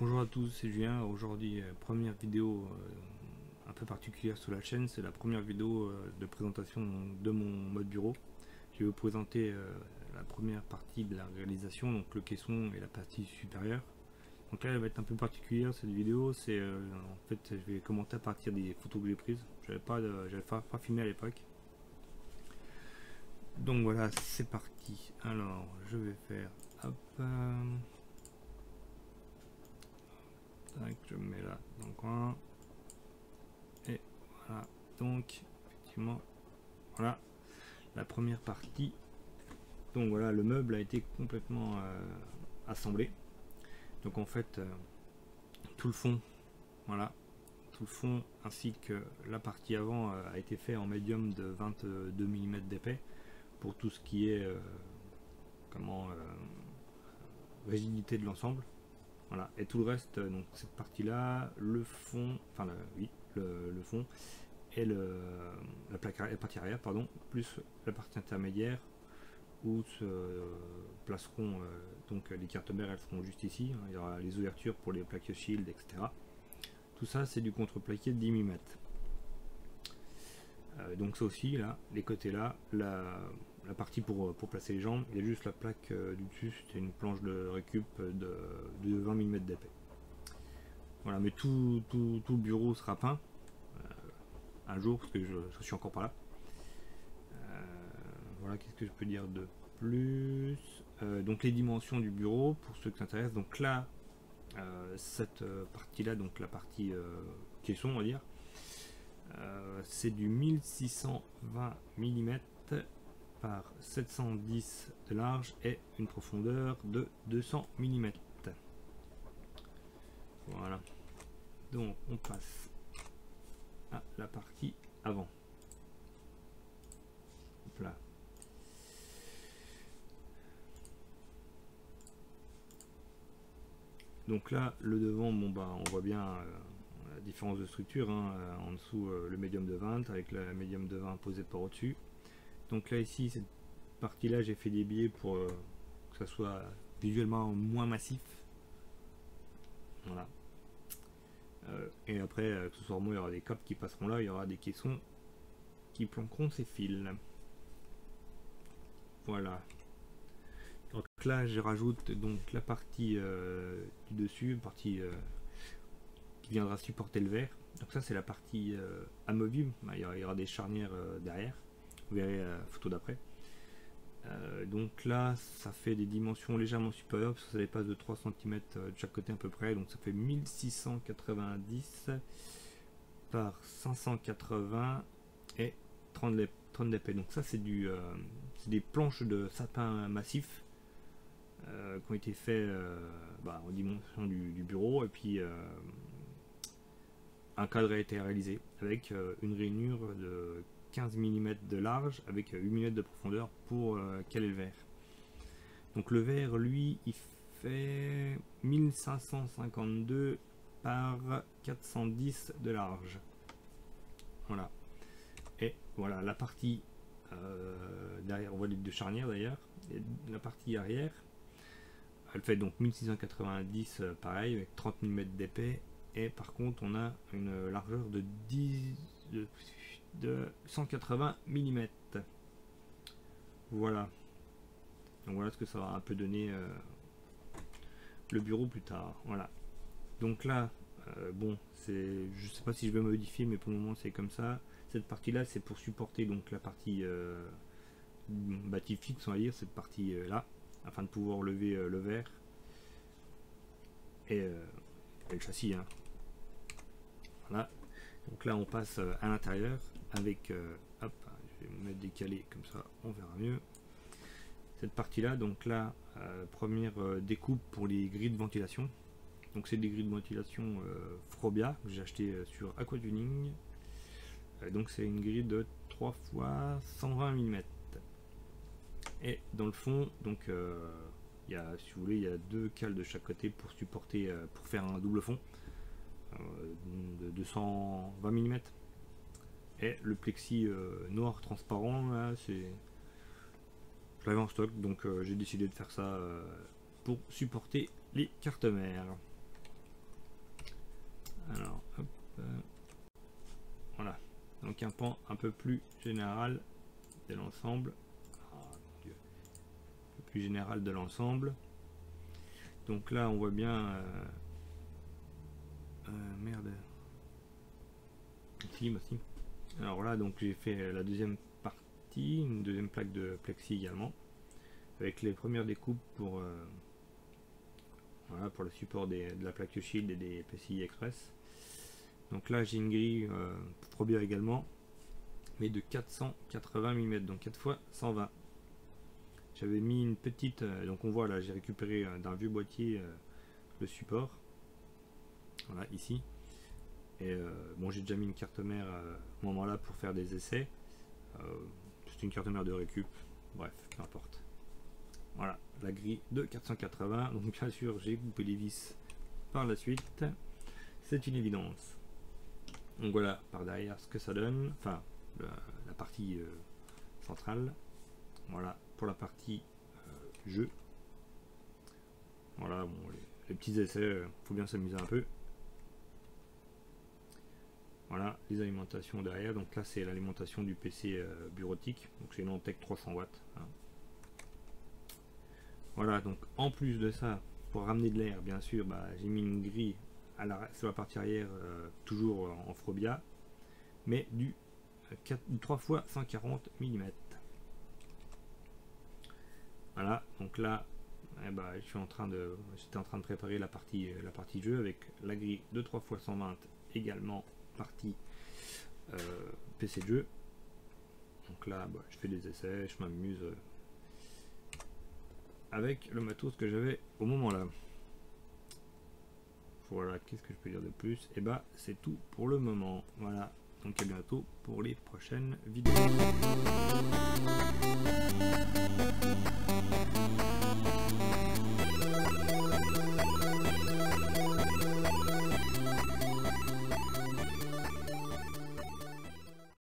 Bonjour à tous, c'est Julien. Aujourd'hui, première vidéo un peu particulière sur la chaîne. C'est la première vidéo de présentation de mon mode bureau. Je vais vous présenter la première partie de la réalisation, donc le caisson et la partie supérieure. Donc là, elle va être un peu particulière cette vidéo. C'est en fait, je vais commenter à partir des photos que j'ai prises. J'avais pas filmé à l'époque. Donc voilà, c'est parti. Alors, je vais faire hop. Tac, je me mets là dans le coin. Et voilà, donc effectivement, voilà la première partie. Donc voilà, le meuble a été complètement assemblé. Donc en fait, tout le fond, voilà, tout le fond ainsi que la partie avant a été fait en médium de 22 mm d'épais pour tout ce qui est rigidité de l'ensemble. Voilà, et tout le reste, donc cette partie là, le fond, enfin oui, le fond et la partie arrière, pardon, plus la partie intermédiaire où se placeront donc les cartes mères, elles seront juste ici. Il y aura les ouvertures pour les plaques shield, etc. Tout ça, c'est du contreplaqué de 10 mm. Donc ça aussi, là, les côtés là, la partie pour placer les jambes, il y a juste la plaque du dessus, c'est une planche de récup de 20 mm d'épais. Voilà, mais tout le bureau sera peint un jour, parce que je suis encore pas là. Voilà, qu'est-ce que je peux dire de plus. Donc les dimensions du bureau, pour ceux qui s'intéressent. Donc là, cette partie-là, donc la partie caisson, on va dire, c'est du 1620 mm par 710 de large et une profondeur de 200 mm. Voilà. Donc on passe à la partie avant. Hop là. Donc là, le devant, bon bah on voit bien la différence de structure, hein, en dessous le médium de 20 avec la médium de 20 posée par au-dessus. Donc là ici, cette partie là, j'ai fait des biais pour que ça soit visuellement moins massif. Voilà. Et après, accessoirement, il y aura des câbles qui passeront là, il y aura des caissons qui planqueront ces fils. Voilà. Donc là, je rajoute donc la partie du dessus, partie qui viendra supporter le verre. Donc ça, c'est la partie amovible. Il y aura des charnières derrière. Vous verrez la photo d'après. Donc là, ça fait des dimensions légèrement supérieures parce que ça dépasse de 3 cm de chaque côté à peu près. Donc ça fait 1690 par 580 et 30 d'épais. Donc ça, c'est des planches de sapin massif qui ont été faits en dimension du bureau, et puis un cadre a été réalisé avec une rainure de 15 mm de large avec 8 mm de profondeur pour caler le verre. Donc le verre, lui, il fait 1552 par 410 de large. Voilà. Et voilà la partie derrière, on voit les deux charnières d'ailleurs. La partie arrière, elle fait donc 1690 pareil avec 30 mm d'épais, et par contre on a une largeur de 180 mm. Voilà. Donc voilà ce que ça va un peu donner le bureau plus tard. Voilà. Donc là, bon, je sais pas si je vais modifier, mais pour le moment c'est comme ça. Cette partie là, c'est pour supporter donc la partie bâtie fixe, on va dire, cette partie là, afin de pouvoir lever le verre et le châssis, hein. Voilà. Donc là on passe à l'intérieur avec hop, je vais me mettre décalé comme ça on verra mieux cette partie là. Donc là, première découpe pour les grilles de ventilation. Donc c'est des grilles de ventilation Frobia que j'ai acheté sur Aquatuning. Donc c'est une grille de 3 x 120 mm. Et dans le fond, donc il y a, si vous voulez, il y a deux cales de chaque côté pour supporter, pour faire un double fond de 220 mm. Et le plexi noir transparent là, c'est, je l'avais en stock, donc j'ai décidé de faire ça pour supporter les cartes mères. Alors, hop, voilà. Donc un pan un peu plus général de l'ensemble. Ah, mon Dieu. Un peu plus général de l'ensemble. Donc là, on voit bien... merde. Si, bah si. Alors là, donc j'ai fait la deuxième partie, une deuxième plaque de plexi également, avec les premières découpes pour voilà, pour le support de la plaque Shield et des PCI Express. Donc là, j'ai une grille Pro bien également, mais de 480 mm, donc 4 x 120. J'avais mis une petite, donc on voit là, j'ai récupéré d'un vieux boîtier le support, voilà ici. Et bon, j'ai déjà mis une carte mère à ce moment-là pour faire des essais. C'est une carte mère de récup, bref, peu importe. Voilà, la grille de 480. Donc bien sûr, j'ai coupé les vis par la suite. C'est une évidence. Donc voilà, par derrière ce que ça donne. Enfin, la partie centrale. Voilà, pour la partie jeu. Voilà, bon, les petits essais, faut bien s'amuser un peu. Voilà, les alimentations derrière. Donc là, c'est l'alimentation du PC bureautique. Donc c'est une Antec 300 watts. Hein. Voilà, donc en plus de ça, pour ramener de l'air, bien sûr, bah, j'ai mis une grille sur la partie arrière, toujours en Frobia, mais du 3 x 140 mm. Voilà, donc là, eh bah, j'étais en train de préparer la partie jeu avec la grille de 3 x 120 également partie PC de jeu. Donc là, bah, je fais des essais, je m'amuse avec le matos que j'avais au moment là. Voilà, qu'est-ce que je peux dire de plus? Et bah, c'est tout pour le moment. Voilà, donc à bientôt pour les prochaines vidéos.